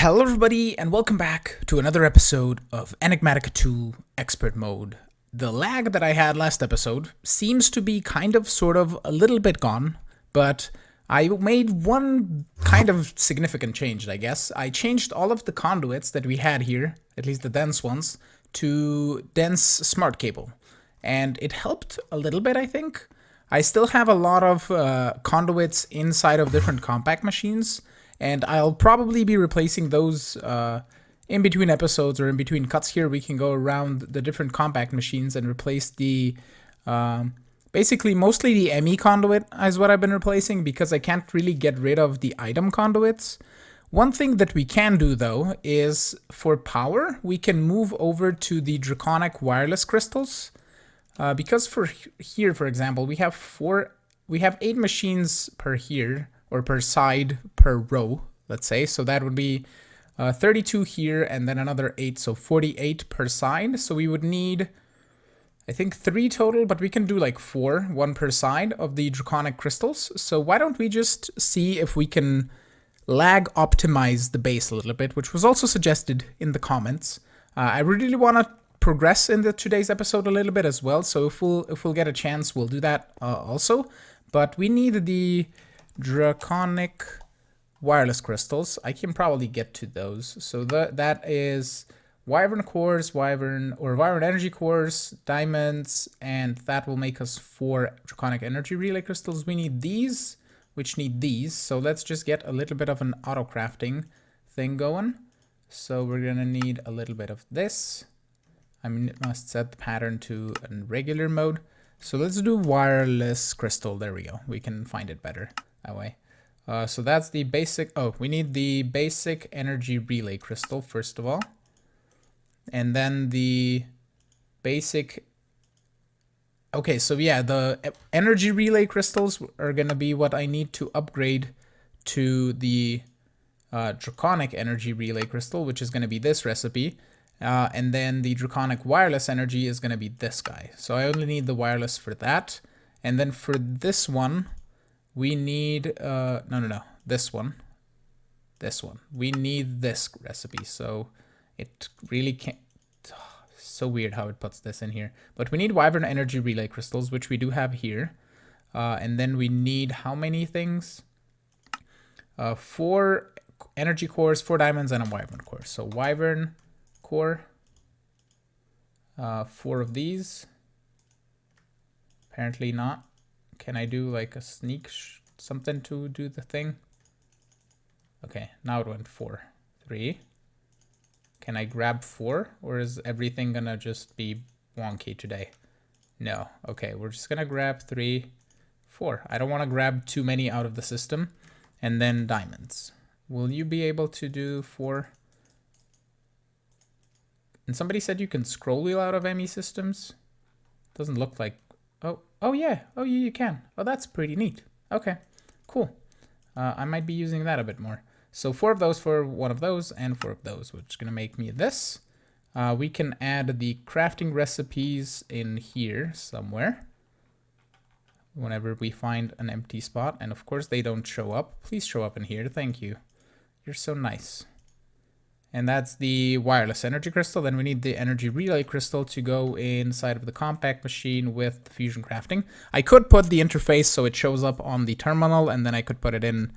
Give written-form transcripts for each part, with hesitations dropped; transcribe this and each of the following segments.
Hello everybody and welcome back to another episode of Enigmatica 2 Expert Mode. The lag that I had last episode seems to be sort of a little bit gone, but I made one kind of significant change, I guess. I changed all of the conduits that we had here, at least the dense ones, to dense smart cable. And it helped a little bit, I think. I still have a lot of conduits inside of different compact machines, and I'll probably be replacing those in between episodes or in between cuts here. We can go around the different compact machines and replace the, basically mostly the ME conduit is what I've been replacing because I can't really get rid of the item conduits. One thing that we can do though is for power, we can move over to the Draconic wireless crystals. Because for here, for example, we have 8 machines per here, or per side per row, let's say. So that would be 32 here and then another 8, so 48 per side. So we would need, I think, 3 total, but we can do like 4, 1 per side of the Draconic crystals. So why don't we just see if we can lag optimize the base a little bit, which was also suggested in the comments. I really want to progress in today's episode a little bit as well. So if we'll get a chance, we'll do that also. But we need the Draconic wireless crystals. I can probably get to those. So that is Wyvern cores, Wyvern energy cores, diamonds, and that will make us 4 Draconic energy relay crystals. We need these, which need these. So let's just get a little bit of an auto crafting thing going. So we're gonna need a little bit of this. I must set the pattern to a regular mode. So let's do wireless crystal. There we go. We can find it better that way. So that's the basic. Oh, we need the basic energy relay crystal first of all. And then the basic. Okay, so yeah, the energy relay crystals are going to be what I need to upgrade to the Draconic energy relay crystal, which is going to be this recipe. And then the Draconic wireless energy is going to be this guy. So I only need the wireless for that. And then for this one, we need, this one. We need this recipe. So it really can't, so weird how it puts this in here. But we need Wyvern energy relay crystals, which we do have here. And then we need how many things? 4 energy cores, 4 diamonds, and a Wyvern core. So Wyvern core, 4 of these. Apparently not. Can I do like a sneak something to do the thing? Okay, now it went 4. 3. Can I grab 4? Or is everything gonna just be wonky today? No. Okay, we're just gonna grab 3, 4. I don't want to grab too many out of the system. And then diamonds. Will you be able to do 4? And somebody said you can scroll wheel out of ME systems. Doesn't look like. Oh yeah. Oh, you can. Oh, that's pretty neat. Okay, cool. I might be using that a bit more. So 4 of those for 1 of those and 4 of those, which is going to make me this. We can add the crafting recipes in here somewhere. Whenever we find an empty spot. And of course they don't show up. Please show up in here. Thank you. You're so nice. And that's the wireless energy crystal. Then we need the energy relay crystal to go inside of the compact machine with the fusion crafting. I could put the interface so it shows up on the terminal and then I could put it in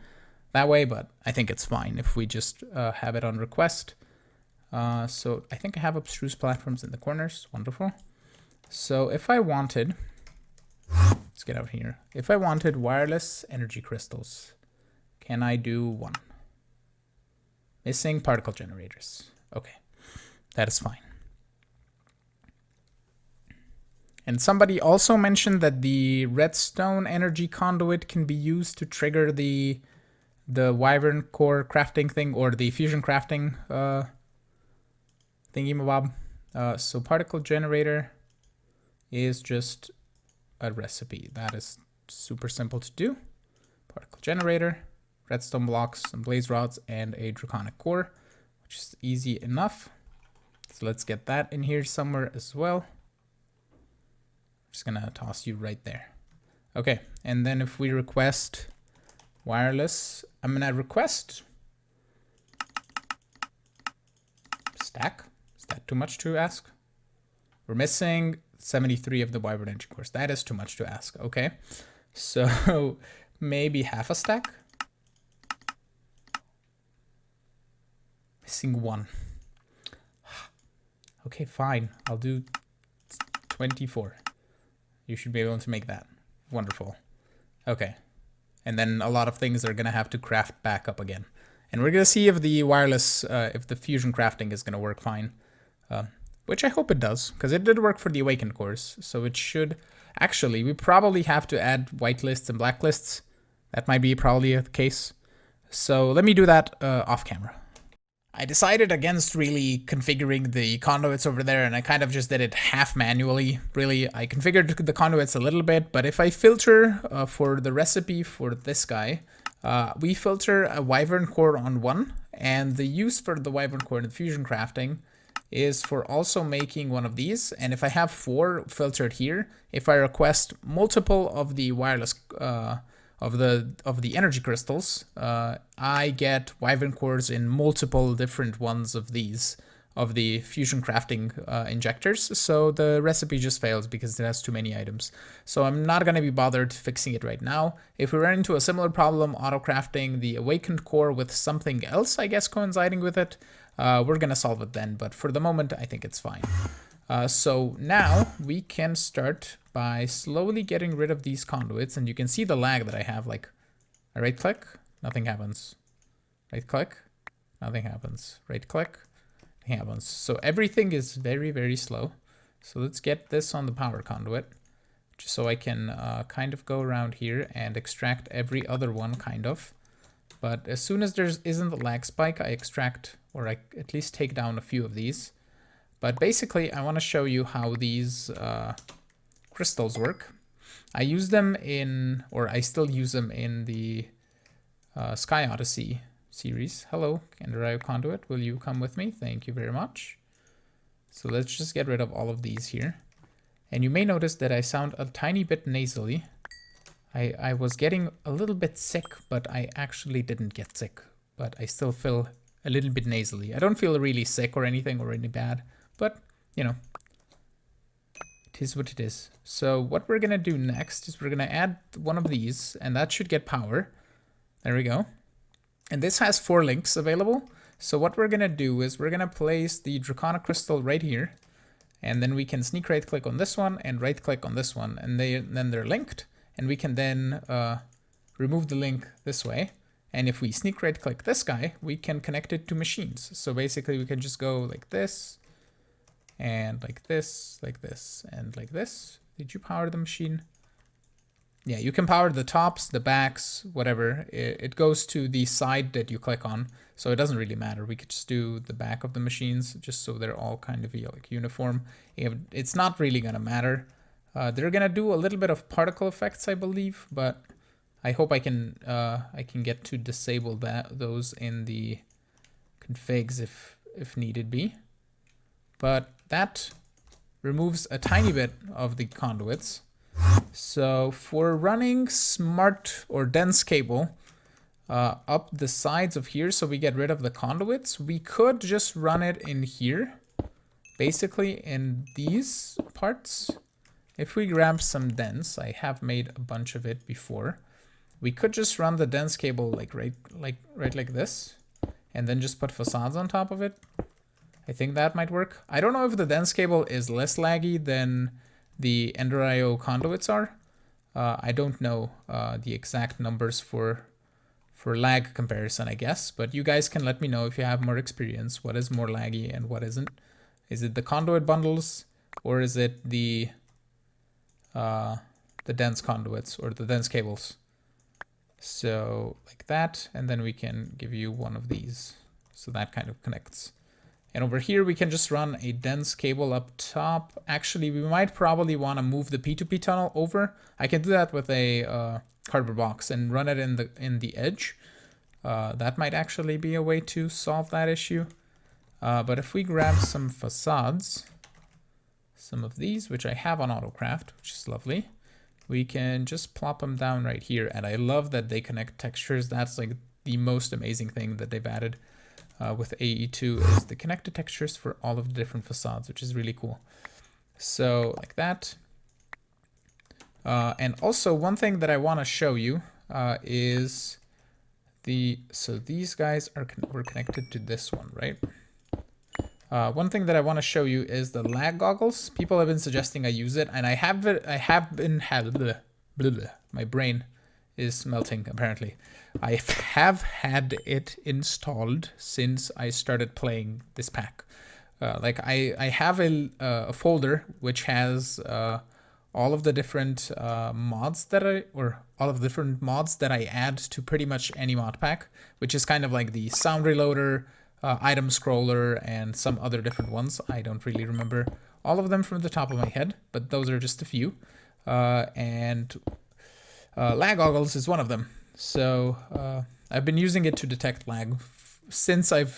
that way, but I think it's fine if we just have it on request. So I think I have abstruse platforms in the corners. Wonderful. So if I wanted, let's get out here. If I wanted wireless energy crystals, can I do 1? Missing particle generators. Okay, that is fine. And somebody also mentioned that the redstone energy conduit can be used to trigger the Wyvern core crafting thing or the fusion crafting thingy-mabob. So particle generator is just a recipe. That is super simple to do. Particle generator. Redstone blocks, some blaze rods, and a Draconic core, which is easy enough. So let's get that in here somewhere as well. I'm just gonna toss you right there. Okay, and then if we request wireless, I'm gonna request stack. Is that too much to ask? We're missing 73 of the Wyvern engine cores. That is too much to ask. Okay. So maybe half a stack. Missing 1. Okay, fine. I'll do 24. You should be able to make that. Wonderful. Okay. And then a lot of things are going to have to craft back up again. And we're going to see if the wireless, if the fusion crafting is going to work fine. Which I hope it does, because it did work for the Awakened cores. So it should... Actually, we probably have to add white lists and black lists. That might be probably the case. So let me do that off camera. I decided against really configuring the conduits over there, and I kind of just did it half manually. Really, I configured the conduits a little bit, but if I filter for the recipe for this guy, we filter a Wyvern core on 1, and the use for the Wyvern core in the fusion crafting is for also making one of these. And if I have 4 filtered here, if I request multiple of the wireless of the energy crystals, I get Wyvern cores in multiple different ones of these, of the fusion crafting injectors. So the recipe just fails because it has too many items. So I'm not going to be bothered fixing it right now. If we run into a similar problem, auto crafting the Awakened core with something else, I guess, coinciding with it, we're going to solve it then. But for the moment, I think it's fine. So now we can start by slowly getting rid of these conduits, and you can see the lag that I have. Like, I right click, nothing happens. Right click, nothing happens. Right click, nothing happens. So everything is very, very slow. So let's get this on the power conduit, just so I can kind of go around here and extract every other one, kind of. But as soon as there isn't a lag spike, I extract, or I at least take down a few of these. But basically, I want to show you how these crystals work. I use them in, or I still use them in the Sky Odyssey series. Hello, Enderio Conduit, will you come with me? Thank you very much. So let's just get rid of all of these here. And you may notice that I sound a tiny bit nasally. I was getting a little bit sick, but I actually didn't get sick. But I still feel a little bit nasally. I don't feel really sick or anything or any bad, but, you know, it is what it is. So what we're going to do next is we're going to add one of these, and that should get power. There we go. And this has 4 links available. So what we're going to do is we're going to place the Draconic crystal right here, and then we can sneak right click on this one and right click on this one, and then they're linked. And we can then remove the link this way. And if we sneak right click this guy, we can connect it to machines. So basically we can just go like this, and like this, and like this. Did you power the machine? Yeah, you can power the tops, the backs, whatever. It goes to the side that you click on. So it doesn't really matter. We could just do the back of the machines just so they're all kind of like uniform. It's not really gonna matter. They're gonna do a little bit of particle effects, I believe, but I hope I can get to disable those in the configs if needed be. But that removes a tiny bit of the conduits. So for running smart or dense cable up the sides of here, so we get rid of the conduits, we could just run it in here, basically in these parts. If we grab some dense, I have made a bunch of it before. We could just run the dense cable right like this, and then just put facades on top of it. I think that might work. I don't know if the dense cable is less laggy than the Enderio conduits are. I don't know the exact numbers for lag comparison, I guess, but you guys can let me know if you have more experience. What is more laggy and what isn't? Is it the conduit bundles, or is it the dense conduits or the dense cables? So like that, and then we can give you one of these. So that kind of connects. And over here, we can just run a dense cable up top. Actually, we might probably want to move the P2P tunnel over. I can do that with a cardboard box and run it in the edge. That might actually be a way to solve that issue. But if we grab some facades, some of these, which I have on AutoCraft, which is lovely, we can just plop them down right here. And I love that they connect textures. That's like the most amazing thing that they've added. with AE2 is the connected textures for all of the different facades, which is really cool. So like that. And also one thing that I want to show you is so these guys were connected to this one, right? One thing that I want to show you is the lag goggles. People have been suggesting I use it, and I have my brain is melting apparently. I have had it installed since I started playing this pack. Like I have a folder which has all of the different mods that all of the different mods that I add to pretty much any mod pack, which is kind of like the sound reloader, item scroller, and some other different ones. I don't really remember all of them from the top of my head, but those are just a few. And lag goggles is one of them. So I've been using it to detect lag since I've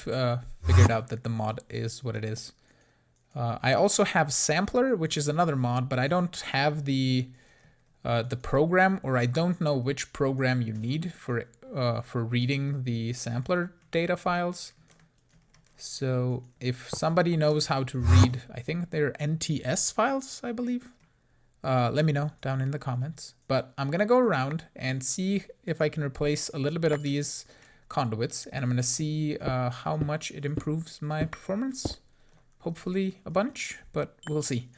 figured out that the mod is what it is. I also have Sampler, which is another mod, but I don't have the program, or I don't know which program you need for reading the sampler data files. So if somebody knows how to read, I think they're NTS files, I believe. Let me know down in the comments. But I'm gonna go around and see if I can replace a little bit of these conduits, and I'm gonna see how much it improves my performance. Hopefully a bunch, but we'll see.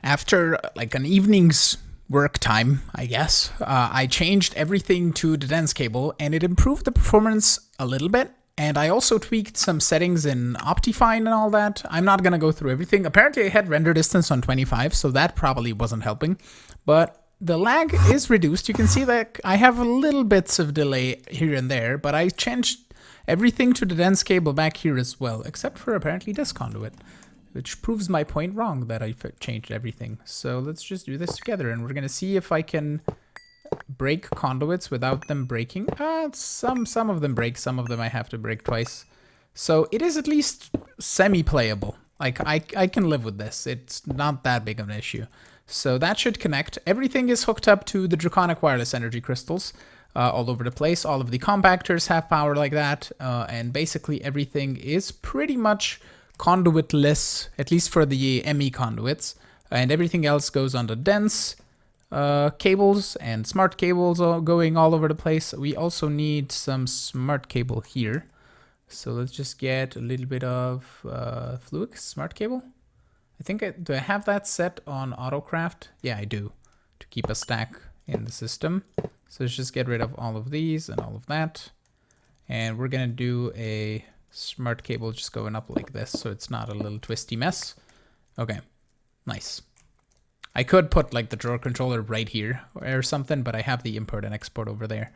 After like an evening's work time, I guess, I changed everything to the dense cable, and it improved the performance a little bit. And I also tweaked some settings in Optifine and all that. I'm not gonna go through everything. Apparently I had render distance on 25, so that probably wasn't helping. But the lag is reduced. You can see that I have little bits of delay here and there, but I changed everything to the dense cable back here as well, except for apparently this conduit, which proves my point wrong that I changed everything. So let's just do this together, and we're gonna see if I can break conduits without them breaking. Some of them break, some of them I have to break twice. So it is at least semi-playable. Like I can live with this. It's not that big of an issue. So that should connect. Everything is hooked up to the Draconic wireless energy crystals. All over the place. All of the compactors have power like that, and basically everything is pretty much conduitless, at least for the ME conduits, and everything else goes on the dense cables and smart cables going all over the place. We also need some smart cable here, so let's just get a little bit of fluid smart cable. I think do I have that set on AutoCraft? Yeah, I do, to keep a stack in the system. So let's just get rid of all of these and all of that. And we're gonna do a smart cable just going up like this, so it's not a little twisty mess. Okay, nice. I could put like the drawer controller right here or something, but I have the import and export over there.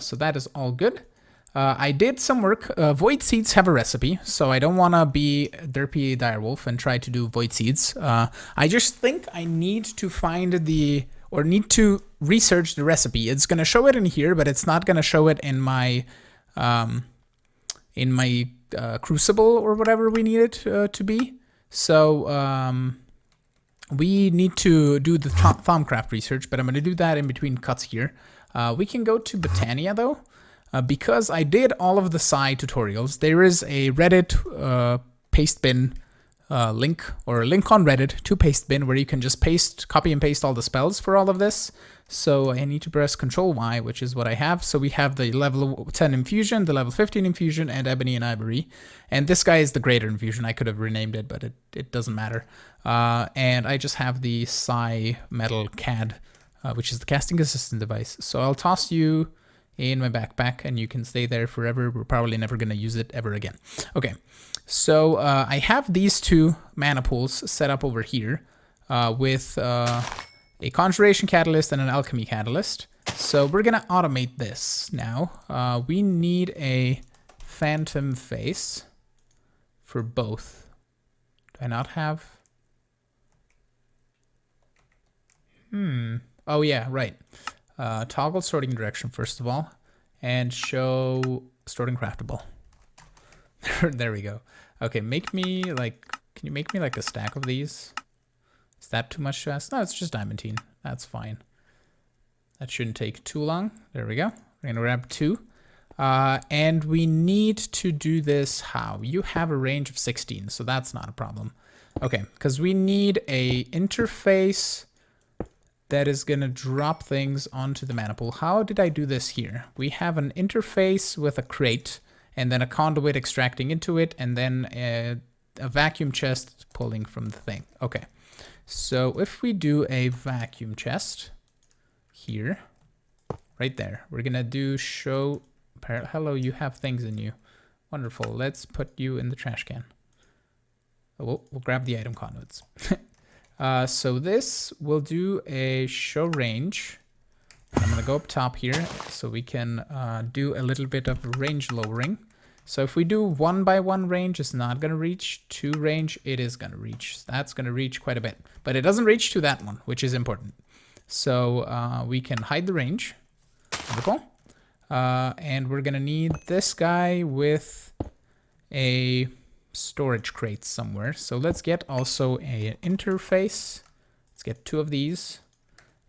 So that is all good. I did some work. Void Seeds have a recipe, so I don't wanna be derpy direwolf and try to do Void Seeds. I just think I need to find need to research the recipe. It's going to show it in here, but it's not going to show it in my Crucible or whatever we need it to be. So we need to do the Thaumcraft Research, but I'm going to do that in between cuts here. We can go to Botania though, because I did all of the Psi tutorials. There is a Reddit pastebin link, or a link on Reddit to Pastebin, where you can just copy and paste all the spells for all of this. So I need to press Control Y, which is what I have. So we have the level 10 Infusion, the level 15 Infusion, and Ebony and Ivory. And this guy is the Greater Infusion. I could have renamed it, but it doesn't matter. And I just have the Psi Metal CAD, which is the casting assistant device. So I'll toss you in my backpack, and you can stay there forever. We're probably never going to use it ever again. Okay, so I have these two mana pools set up over here with a Conjuration Catalyst and an Alchemy Catalyst. So we're going to automate this now. We need a Phantom Face for both. Do I not have? Oh yeah, right. Toggle sorting direction first of all, and show sorting craftable. There we go. Okay, make me like, can you make me like a stack of these? Is that too much to ask? No, it's just diamantine. That's fine. That shouldn't take too long. There we go. We're gonna grab two. And we need to do this how? You have a range of 16, so that's not a problem. Okay, because we need a interface that is going to drop things onto the maniple. How did I do this here? We have an interface with a crate, and then a conduit extracting into it, and then a vacuum chest pulling from the thing. Okay, so if we do a vacuum chest here, right there, we're going to do show... Hello, you have things in you. Wonderful. Let's put you in the trash can. Oh, we'll grab the item conduits. So this will do a show range. I'm going to go up top here so we can do a little bit of range lowering. So if we do 1 by 1 range, it's not going to reach. 2 range, it is going to reach. That's going to reach quite a bit. But it doesn't reach to that one, which is important. So we can hide the range. Wonderful. And we're gonna need this guy with a storage crate somewhere. So let's get also an interface. Let's get 2 of these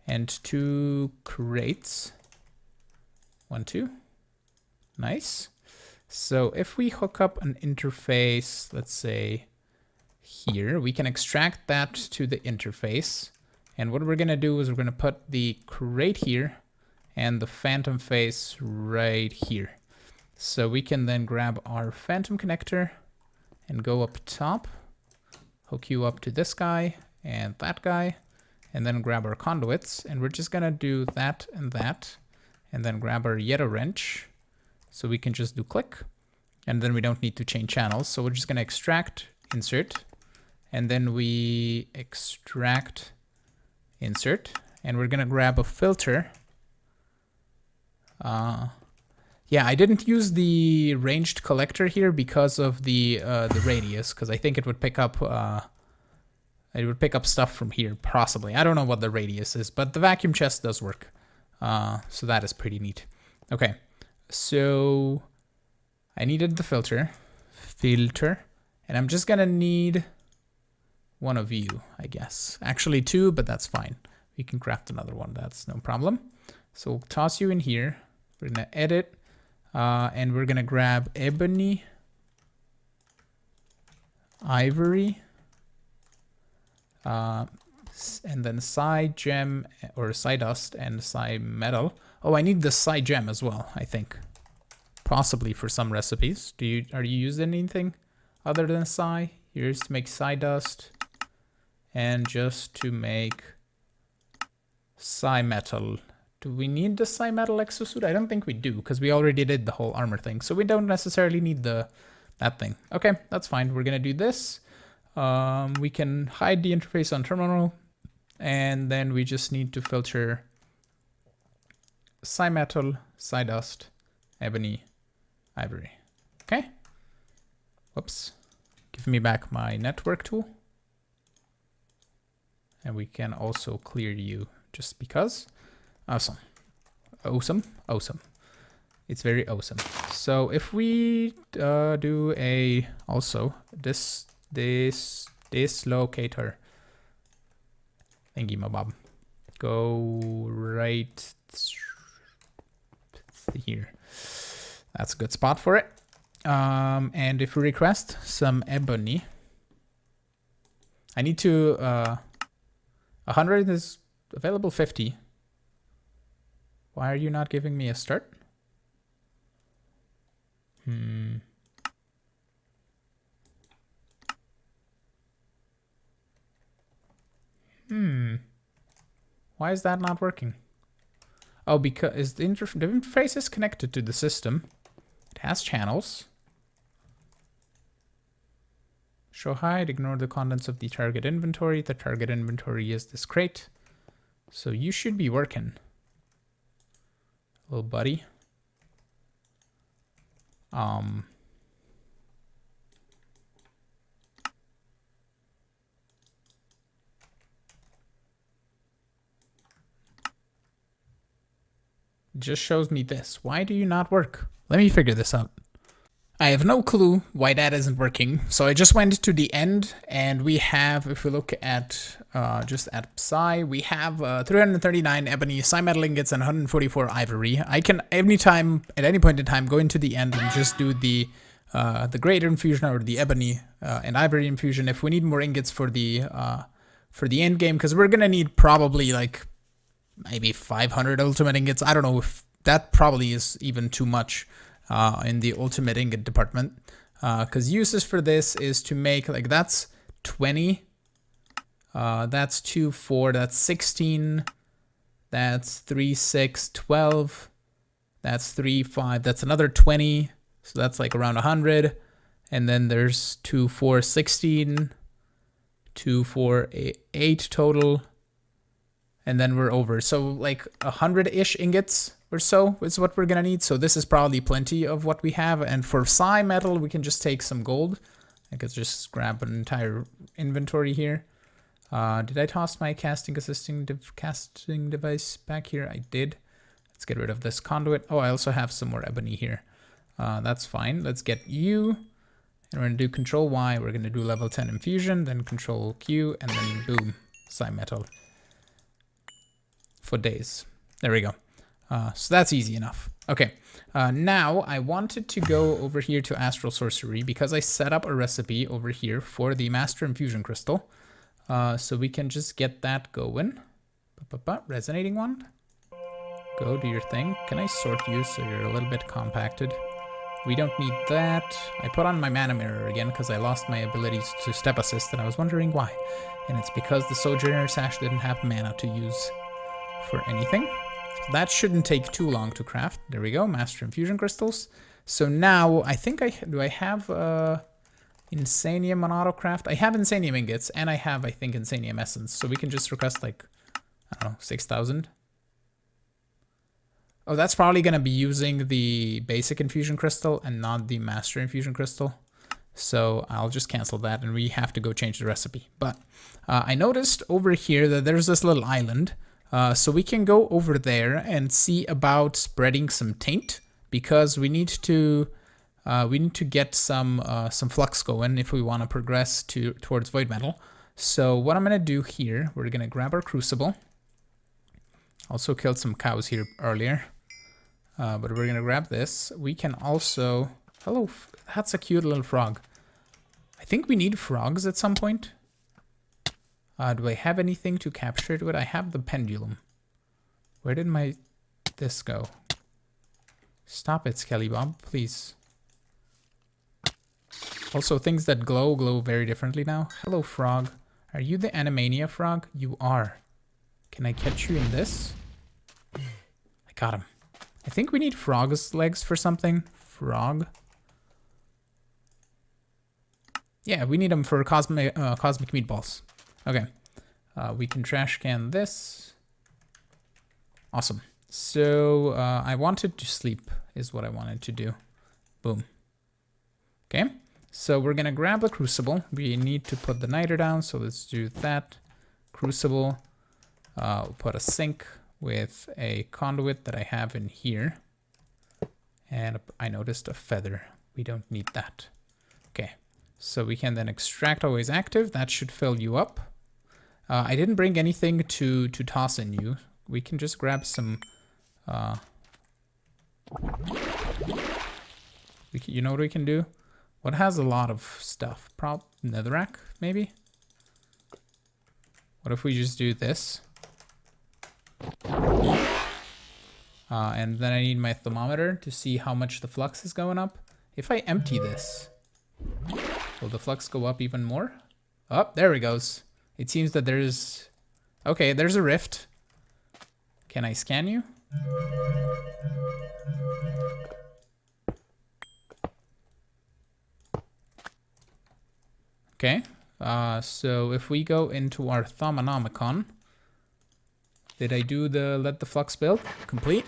and 2 crates. 1, 2. Nice. So if we hook up an interface, let's say here, we can extract that to the interface. And what we're gonna do is we're gonna put the crate here and the phantom face right here. So we can then grab our phantom connector and go up top, hook you up to this guy and that guy, and then grab our conduits. And we're just gonna do that, and then grab our Yetto wrench. So we can just do click, and then we don't need to change channels. So we're just gonna extract, insert, and then we extract, insert, and we're gonna grab a filter. Yeah, I didn't use the ranged collector here because of the radius, because I think it would pick up stuff from here, possibly. I don't know what the radius is, but the vacuum chest does work. So that is pretty neat. Okay, so I needed the filter, and I'm just gonna need 1 of you, I guess. Actually 2, but that's fine. We can craft another one, that's no problem. So we'll toss you in here. We're gonna edit, and we're gonna grab ebony, ivory, and then side gem or side dust and side metal. Oh, I need the side gem as well, I think. Possibly for some recipes. Are you using anything other than side? Here's to make side dust, and just to make side metal. Do we need the psi metal exosuit? I don't think we do, because we already did the whole armor thing. So we don't necessarily need that thing. Okay, that's fine. We're gonna do this. We can hide the interface on terminal, and then we just need to filter psi metal, psi dust, ebony, ivory. Okay. Whoops. Give me back my network tool. And we can also clear you just because. Awesome. Awesome. Awesome. It's very awesome. So if we do a also this locator thingy mabob, go right here. That's a good spot for it. And if we request some ebony, I need to 100 is available 50. Why are you not giving me a start? Why is that not working? Oh, because the interface is connected to the system. It has channels. Show hide, ignore the contents of the target inventory. The target inventory is this crate. So you should be working, little buddy. Just shows me this. Why do you not work? Let me figure this out. I have no clue why that isn't working. So I just went to the end, and we have, if we look at just at Psi, we have 339 ebony, Psi metal ingots, and 144 ivory. I can at any point in time, go into the end and just do the greater infusion or the ebony and ivory infusion if we need more ingots for the end game, because we're gonna need probably like maybe 500 ultimate ingots. I don't know if that probably is even too much. In the ultimate ingot department, because uses for this is to make, like, that's 20, that's 2, 4, that's 16, that's 3, 6, 12, that's 3, 5, that's another 20, so that's like around 100, and then there's 2, 4, 16, 2, 4, 8 total, and then we're over. So like 100-ish ingots or so is what we're gonna need. So this is probably plenty of what we have. And for Psi metal, we can just take some gold. I could just grab an entire inventory here. Did I toss my casting device back here? I did. Let's get rid of this conduit. Oh, I also have some more ebony here. That's fine. Let's get you. And we're gonna do Control Y. We're gonna do level 10 infusion, then Control Q, and then boom, Psi metal. For days. There we go. So that's easy enough. Okay, now I wanted to go over here to Astral Sorcery because I set up a recipe over here for the Master Infusion Crystal. So we can just get that going. Resonating Wand. Go do your thing. Can I sort you so you're a little bit compacted? We don't need that. I put on my mana mirror again because I lost my abilities to step assist and I was wondering why. And it's because the Sojourner Sash didn't have mana to use for anything. That shouldn't take too long to craft. There we go, Master Infusion Crystals. So now, I think I have Insanium on autocraft? I have Insanium ingots, and I have, I think, Insanium essence. So we can just request, like, I don't know, 6,000. Oh, that's probably going to be using the basic Infusion Crystal and not the Master Infusion Crystal. So I'll just cancel that, and we have to go change the recipe. But I noticed over here that there's this little island. So we can go over there and see about spreading some taint, because we need to get some flux going if we want to progress towards void metal. So what I'm gonna do here, we're gonna grab our Crucible. Also killed some cows here earlier, but we're gonna grab this. We can also, hello, that's a cute little frog. I think we need frogs at some point. Do I have anything to capture it with? I have the pendulum. Where did this go? Stop it, Skelly Bob, please. Also, things that glow very differently now. Hello, frog. Are you the Animania frog? You are. Can I catch you in this? I got him. I think we need frog's legs for something. Frog. Yeah, we need them for cosmic meatballs. Okay, we can trash can this. Awesome. So I wanted to sleep is what I wanted to do. Boom. Okay, so we're gonna grab the Crucible. We need to put the niter down, so let's do that. Crucible. We'll put a sink with a conduit that I have in here. And I noticed a feather. We don't need that. Okay. So we can then extract always active. That should fill you up. I didn't bring anything to toss in you. We can just grab some... you know what we can do? What has a lot of stuff? Netherrack, maybe? What if we just do this? And then I need my thermometer to see how much the flux is going up. If I empty this... will the flux go up even more? Oh, there it goes. It seems that there's... okay, there's a rift. Can I scan you? Okay. So if we go into our Thaumanomicon... did I do the let the flux build? Complete.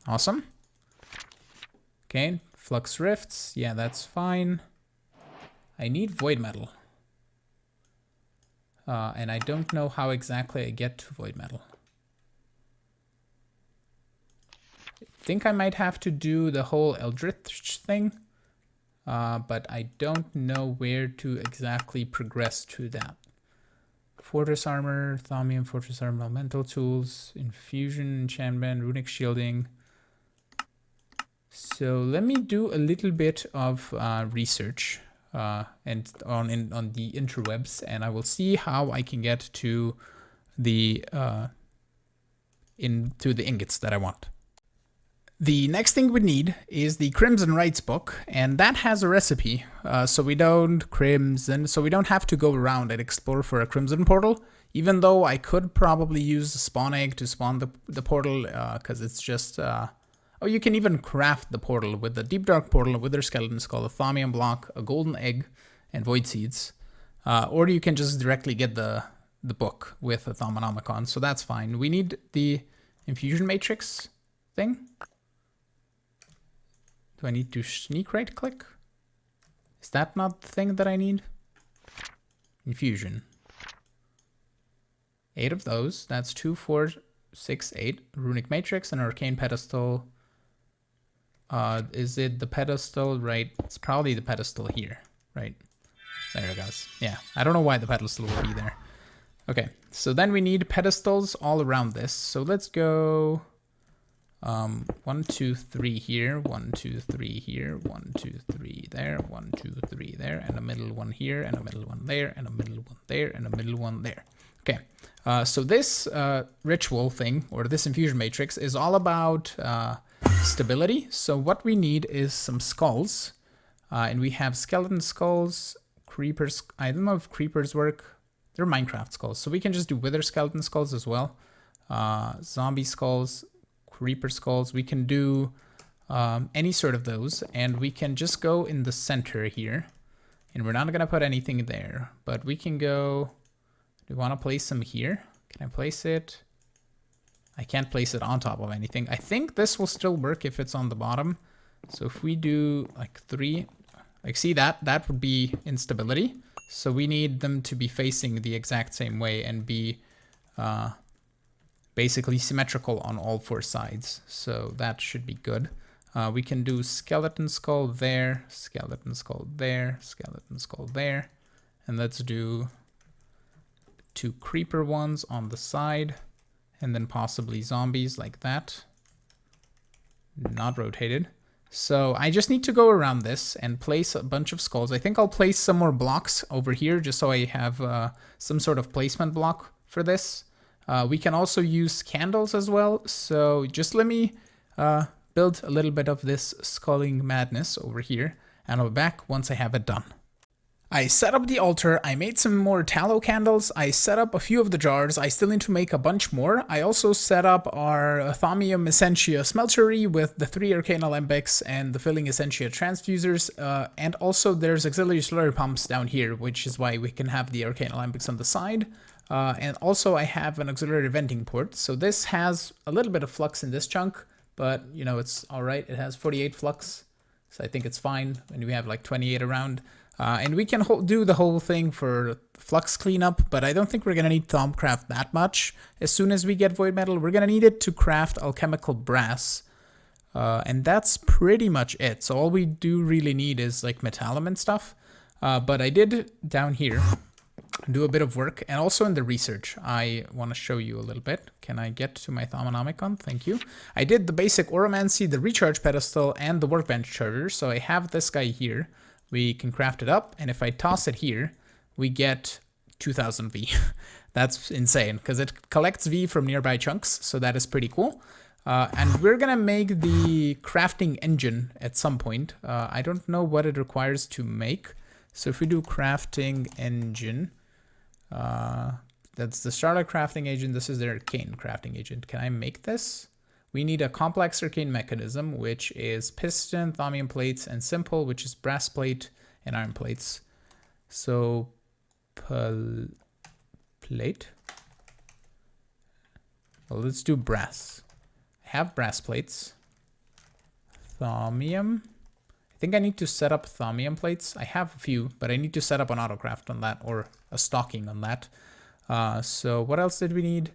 Awesome. Okay, flux rifts. Yeah, that's fine. I need void metal. And I don't know how exactly I get to void metal. I think I might have to do the whole Eldritch thing. but I don't know where to exactly progress to that. Fortress armor, Thaumium, fortress armor, elemental tools, infusion, enchantment, runic shielding. So let me do a little bit of research and on the interwebs, and I will see how I can get to the into the ingots that I want. The next thing we need is the Crimson Rites book, and that has a recipe. So we don't have to go around and explore for a Crimson portal, even though I could probably use the spawn egg to spawn the portal, because it's just... oh, you can even craft the portal with the Deep Dark portal, a Wither Skeleton Skull, a Thaumium block, a Golden Egg, and Void Seeds. Or you can just directly get the book with a Thaumonomicon, so that's fine. We need the Infusion Matrix thing. Do I need to sneak right click? Is that not the thing that I need? Infusion. 8 of those. That's 2, 4, 6, 8. Runic Matrix and Arcane Pedestal. Is it the pedestal? Right. It's probably the pedestal here. Right. There it goes. Yeah. I don't know why the pedestal will be there. Okay. So then we need pedestals all around this. So let's go... 1, 2, 3 here, 1, 2, 3 here, 1, 2, 3 there, 1, 2, 3 there, and a middle one here, and a middle one there, and a middle one there, and a middle one there. Okay, so this ritual thing, or this infusion matrix, is all about stability. So what we need is some skulls, and we have skeleton skulls, creepers. I don't know if creepers work. They're Minecraft skulls, so we can just do wither skeleton skulls as well. Zombie skulls. Reaper skulls, we can do any sort of those, and we can just go in the center here, and we're not going to put anything there, but we can go... Do we want to place them here? Can I place it? I can't place it on top of anything. I think this will still work if it's on the bottom. So if we do like 3, like see that would be instability. So we need them to be facing the exact same way and be basically symmetrical on all 4 sides. So that should be good. We can do skeleton skull there, skeleton skull there, skeleton skull there. And let's do 2 creeper ones on the side, and then possibly zombies like that. Not rotated. So I just need to go around this and place a bunch of skulls. I think I'll place some more blocks over here just so I have some sort of placement block for this. We can also use candles as well, so just let me build a little bit of this sculling madness over here, and I'll be back once I have it done. I set up the altar, I made some more tallow candles, I set up a few of the jars, I still need to make a bunch more. I also set up our Thaumium Essentia smeltery with the 3 Arcane Alembics and the filling Essentia transfusers, and also there's auxiliary slurry pumps down here, which is why we can have the Arcane Alembics on the side. And also I have an auxiliary venting port. So this has a little bit of flux in this chunk, but you know, it's all right. It has 48 flux, so I think it's fine. And we have like 28 around. And we can do the whole thing for flux cleanup, but I don't think we're going to need Thaumcraft that much. As soon as we get void metal, we're going to need it to craft alchemical brass. And that's pretty much it. So all we do really need is like metallum and stuff. But I did down here do a bit of work, and also in the research I want to show you a little bit. Can I get to my Thaumonomicon? Thank you. I did the basic Oromancy, the recharge pedestal, and the workbench charger. So I have this guy here. We can craft it up, and if I toss it here, we get 2000 V. That's insane, because it collects V from nearby chunks, so that is pretty cool. And we're gonna make the crafting engine at some point. I don't know what it requires to make. So if we do crafting engine, that's the starter crafting agent. This is the arcane crafting agent. Can I make this? We need a complex arcane mechanism, which is piston, thaumium plates, and simple, which is brass plate and iron plates. So plate. Well, let's do brass. I have brass plates. Thaumium. I think I need to set up thaumium plates. I have a few, but I need to set up an autocraft on that, or a stocking on that. So what else did we need?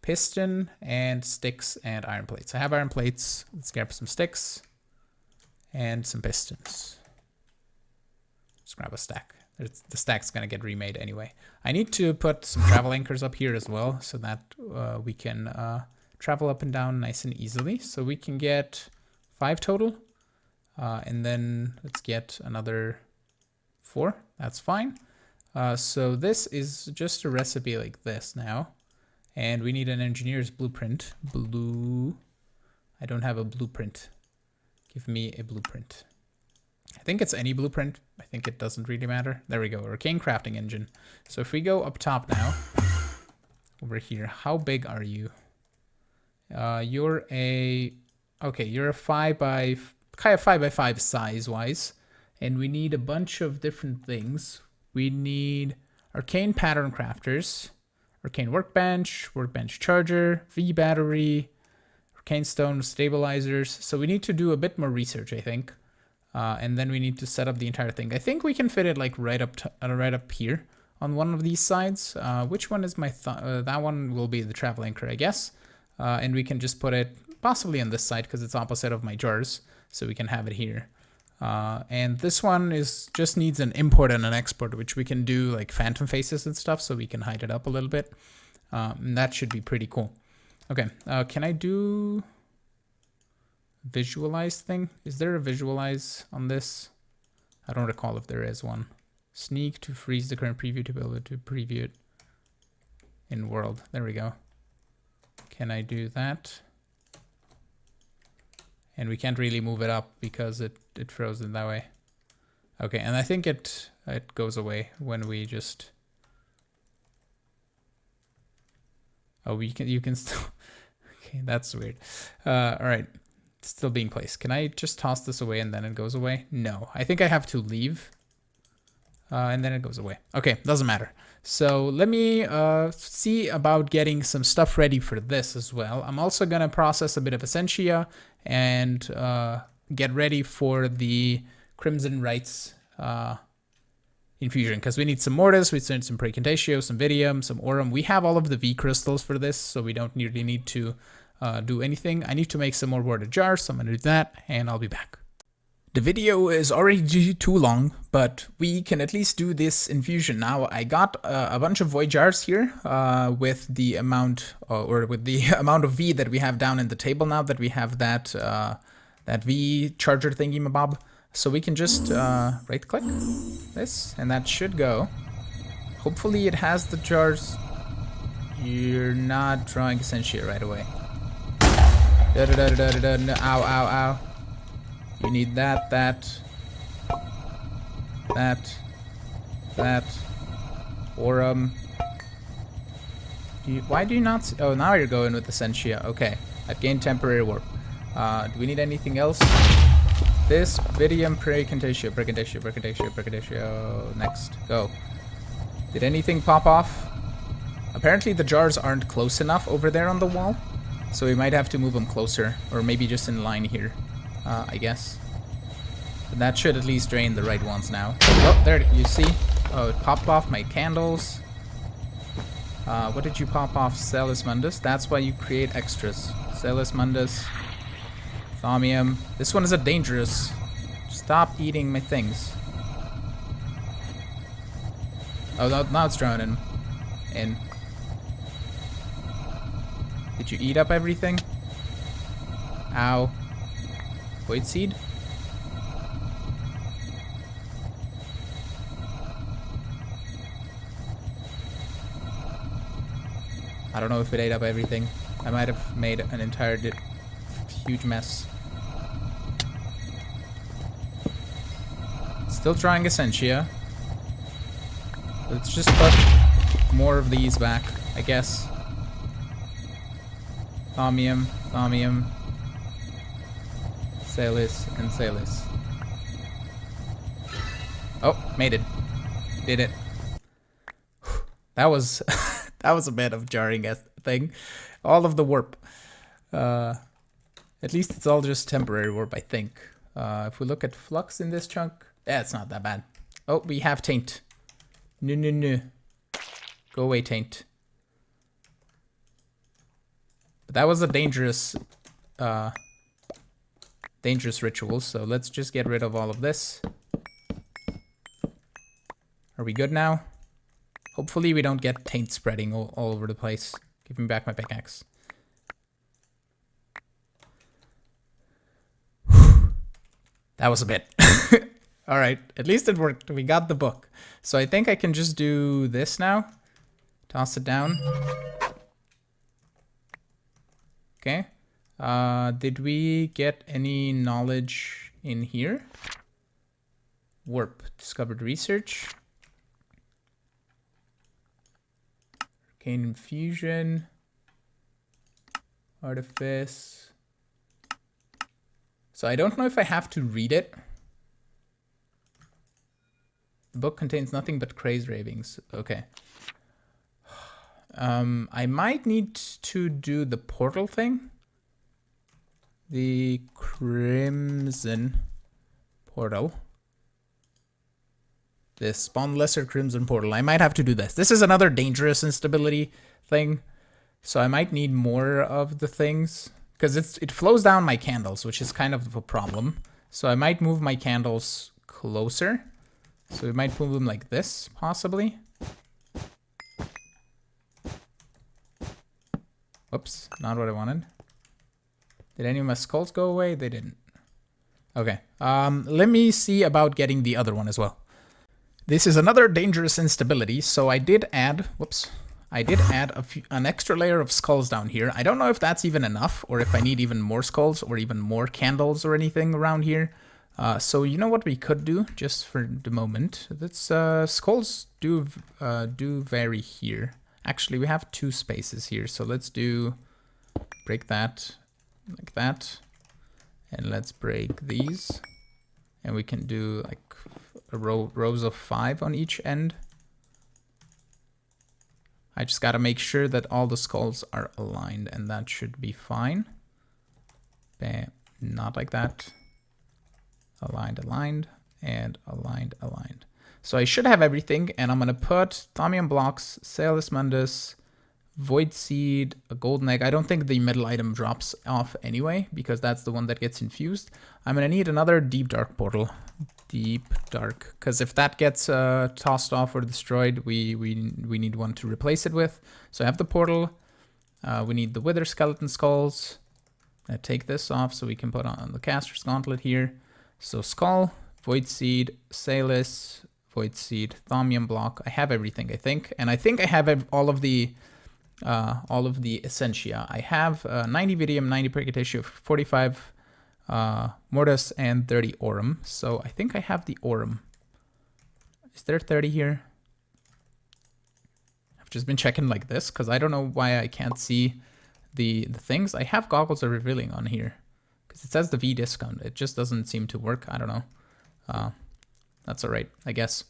Piston and sticks and iron plates. I have iron plates. Let's grab some sticks and some pistons. Let's grab a stack. The stack's gonna get remade anyway. I need to put some travel anchors up here as well so that we can travel up and down nice and easily. So we can get 5 total. And then let's get another 4. That's fine. So this is just a recipe like this now. And we need an engineer's blueprint. I don't have a blueprint. Give me a blueprint. I think it's any blueprint. I think it doesn't really matter. There we go, arcane crafting engine. So if we go up top now, over here, how big are you? You're a 5 by 5 size-wise, and we need a bunch of different things. We need arcane pattern crafters, arcane workbench, workbench charger, V battery, arcane stone stabilizers. So we need to do a bit more research, I think. And then we need to set up the entire thing. I think we can fit it like right up here on one of these sides. Which one is my that one will be the travel anchor, I guess. And we can just put it possibly on this side because it's opposite of my jars, so we can have it here. And this one just needs an import and an export, which we can do like phantom faces and stuff, so we can hide it up a little bit. And that should be pretty cool. Okay, can I do visualize thing? Is there a visualize on this? I don't recall if there is one. Sneak to freeze the current preview to be able to preview it in world. There we go. Can I do that? And we can't really move it up because it froze it that way. Okay, and I think it goes away when we just... Oh, you can still... Okay, that's weird. All right. Still being placed. Can I just toss this away and then it goes away? No, I think I have to leave and then it goes away. Okay, doesn't matter. So let me see about getting some stuff ready for this as well. I'm also going to process a bit of Essentia and get ready for the Crimson Rites infusion, because we need some Mortis, we need some Precantatio, some Vidium, some Aurum. We have all of the V crystals for this, so we don't really need to do anything. I need to make some more warded jars, so I'm gonna do that, and I'll be back. The video is already too long, but we can at least do this infusion now. I got a bunch of void jars here with the amount with the amount of V that we have down in the table now that we have that that V charger thingy mabob. So we can just right click this, and that should go. Hopefully it has the jars. You're not drawing Essentia right away. Da da da da da da. Ow, ow, ow. You need that. Aurum. Why do you not see? Oh, now you're going with Essentia. Okay. I've gained temporary warp. Do we need anything else? This, Vidium, Precantatio. Next. Go. Did anything pop off? Apparently the jars aren't close enough over there on the wall. So we might have to move them closer. Or maybe just in line here. I guess. But that should at least drain the right ones now. Oh, there, you see? Oh, it popped off my candles. What did you pop off? Celis Mundus. That's why you create extras. Celis Mundus. Thaumium. This one is a dangerous. Stop eating my things. Oh, now it's drowning in. Did you eat up everything? Ow. Void seed? I don't know if it ate up everything. I might have made an entire huge mess. Still trying Essentia. Let's just put more of these back, I guess. Thaumium, Celis, and Celis. Oh, made it. Did it. That was that was a bit of jarring thing. All of the warp. At least it's all just temporary warp, I think. If we look at flux in this chunk, yeah, it's not that bad. Oh, we have taint. No. Go away, taint. But that was a dangerous ritual, so let's just get rid of all of this. Are we good now? Hopefully we don't get taint spreading all over the place. Give me back my pickaxe. That was a bit. Alright, at least it worked. We got the book. So I think I can just do this now. Toss it down. Okay. Did we get any knowledge in here? Warp. Discovered research. Arcane infusion. Artifice. So I don't know if I have to read it. The book contains nothing but crazed ravings. Okay. I might need to do the portal thing. The Crimson Portal. The Spawn Lesser Crimson Portal. I might have to do this. This is another dangerous instability thing. So I might need more of the things. Because it flows down my candles, which is kind of a problem. So I might move my candles closer. So we might move them like this, possibly. Whoops, not what I wanted. Did any of my skulls go away? They didn't. Okay, let me see about getting the other one as well. This is another dangerous instability, so I did add, whoops, I did add an extra layer of skulls down here. I don't know if that's even enough, or if I need even more skulls, or even more candles or anything around here. So you know what we could do, just for the moment. That's, skulls do vary here. Actually, we have 2 spaces here, so let's break that like that. And let's break these. And we can do like rows of 5 on each end. I just gotta make sure that all the skulls are aligned, and that should be fine. Bam, not like that. Aligned, aligned, and aligned, aligned. So I should have everything, and I'm gonna put Thaumium blocks, Salus Mundus, Void Seed, a golden egg. I don't think the middle item drops off anyway, because that's the one that gets infused. I'm gonna need another Deep Dark portal. Deep Dark, because if that gets tossed off or destroyed, we need one to replace it with. So I have the portal. We need the Wither Skeleton Skulls. I take this off so we can put on the Caster's Gauntlet here. So Skull, Void Seed, Salus, Void Seed, Thaumium block. I have everything, I think, and I think I have all of the essentia. I have 90 Vidium, 90 Percutissue, 45 Mortis, and 30 Aurum. So I think I have the Aurum. Is there 30 here? I've just been checking like this because I don't know why I can't see the things. I have Goggles of Revealing on here because it says the V discount. It just doesn't seem to work. I don't know. That's all right, I guess.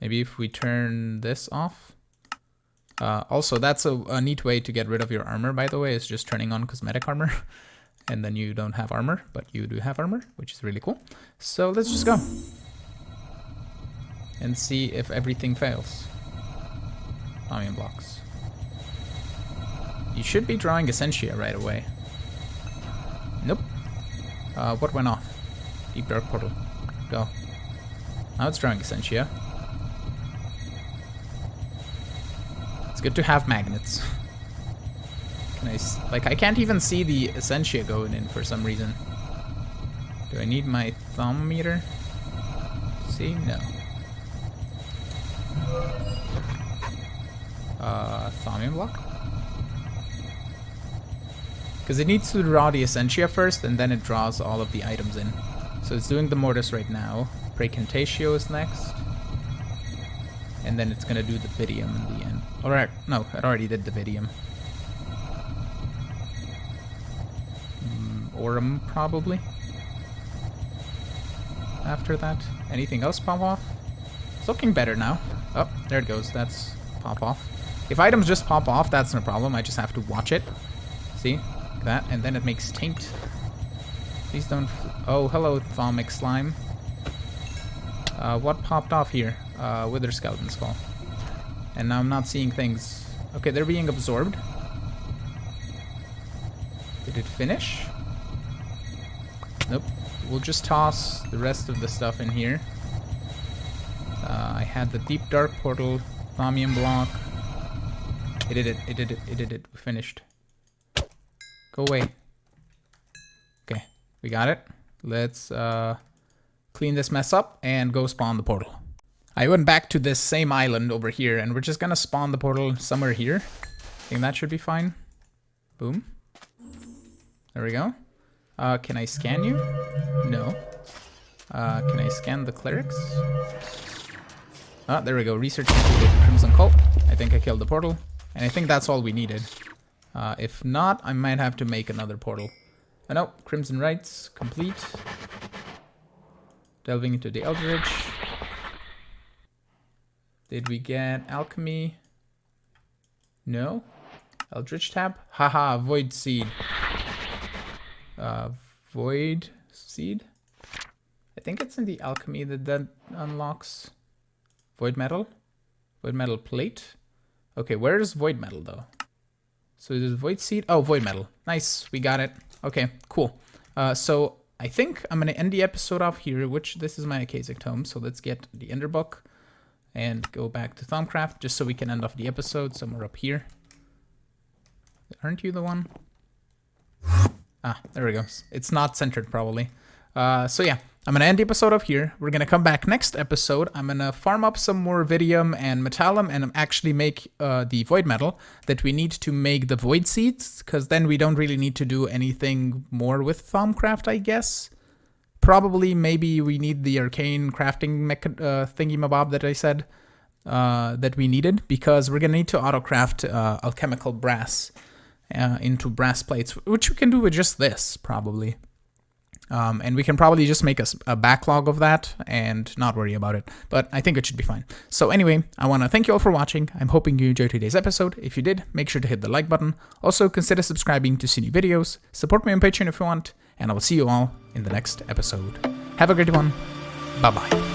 Maybe if we turn this off. Also, that's a neat way to get rid of your armor, by the way, is just turning on cosmetic armor. And then you don't have armor, but you do have armor, which is really cool. So let's just go. And see if everything fails. Thaumium blocks. You should be drawing Essentia right away. Nope. What went off? Deep Dark Portal. Go. Now it's drawing Essentia. It's good to have magnets. I can't even see the Essentia going in for some reason. Do I need my thermometer? See? No. Thaumium block? Because it needs to draw the Essentia first, and then it draws all of the items in. So it's doing the Mortis right now. Precantatio is next. And then it's gonna do the Vidium in the end. Alright, no, it already did the Vidium. Aurum, probably. After that. Anything else pop off? It's looking better now. Oh, there it goes. That's pop off. If items just pop off, that's no problem. I just have to watch it. See? Like that. And then it makes taint. Please don't... Oh, hello, Thaumic Slime. What popped off here? Wither Skeleton Skull. And now I'm not seeing things. Okay, they're being absorbed. Did it finish? Nope. We'll just toss the rest of the stuff in here. I had the deep dark portal, thaumium block. It did it. We finished. Go away. Okay, we got it. Let's clean this mess up and go spawn the portal. I went back to this same island over here, and we're just gonna spawn the portal somewhere here. I think that should be fine. Boom. There we go. Can I scan you? No. Can I scan the clerics? Ah, there we go. Research completed. Crimson Cult. I think I killed the portal. And I think that's all we needed. If not, I might have to make another portal. Oh no. Crimson Rites. Complete. Delving into the Eldritch. Did we get Alchemy? No. Eldritch tab? Haha, Void Seed. Void Seed? I think it's in the Alchemy that unlocks. Void Metal? Void Metal Plate? Okay, where is Void Metal though? So there's Void Seed? Oh, Void Metal. Nice, we got it. Okay, cool. So I think I'm gonna end the episode off here, which this is my Akasic Tome, so let's get the Ender Book and go back to Thaumcraft just so we can end off the episode somewhere up here. Aren't you the one? Ah, there we go. It's not centered probably. So yeah, I'm gonna end the episode off here. We're gonna come back next episode. I'm gonna farm up some more Vidium and Metallum and actually make the Void Metal that we need to make the Void Seeds, because then we don't really need to do anything more with Thaumcraft, I guess. Probably, maybe we need the arcane crafting thingy-mabob that I said that we needed, because we're gonna need to auto-craft alchemical brass into brass plates, which we can do with just this, probably. And we can probably just make a backlog of that and not worry about it. But I think it should be fine. So anyway, I want to thank you all for watching. I'm hoping you enjoyed today's episode. If you did, make sure to hit the like button. Also, consider subscribing to see new videos. Support me on Patreon if you want. And I will see you all in the next episode. Have a great one. Bye-bye.